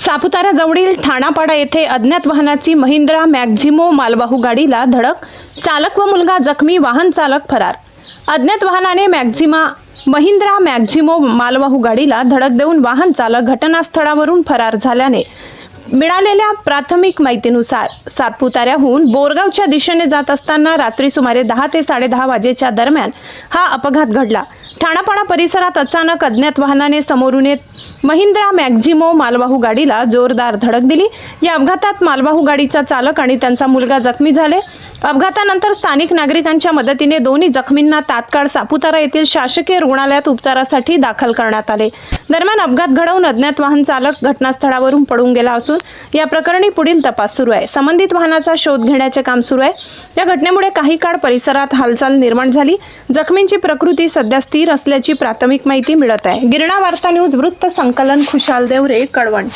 सापुताऱ्याजवळील ठाणापाडा येथे अज्ञात वाहनाची महिंद्रा मॅक्झिमो मालवाहू गाडीला धडक, चालक व मुलगा जखमी, वाहन चालक फरार। अज्ञात वाहनाने महिंद्रा मॅक्झिमो मालवाहू गाडीला धडक देऊन वाहन चालक घटनास्थळावरून फरार झाल्याने मिळालेल्या प्राथमिक माहितीनुसार सापुताऱ्याहून बोरगावच्या दिशेने जात असताना रात्री सुमारे 10 ते 10:30 वाजेच्या दरम्यान हा अपघात घडला। ठाणापाडा परिसरात अचानक अज्ञात वाहनाने समोरून येत महिंद्रा मॅक्झिमो मालवाहू गाडीला जोरदार धडक दिली। या अपघातात मालवाहू गाडीचा चालक आणि त्यांचा मुलगा जखमी झाले। अपघातानंतर स्थानिक नागरिकांच्या मदतीने दोन्ही जखमींना तात्काळ सापुतारा येथील शासकीय रुग्णालयात उपचारासाठी दाखल करण्यात आले। दरम्यान अपघात घडवून अज्ञात वाहन चालक घटनास्थळावरून पळून गेला असून या प्रकरणी पुढील तपास सुरू आहे। संबंधित वाहनाचा शोध घेण्याचे काम सुरू आहे। या घटनेमुळे काही काळ परिसरात हालचाल निर्माण झाली। जखमींची प्रकृती सध्या स्थिर असल्याची प्राथमिक माहिती मिळत आहे। गिरणा वार्ता न्यूज वृत्त संकलन खुशाल देवरे, कळवण।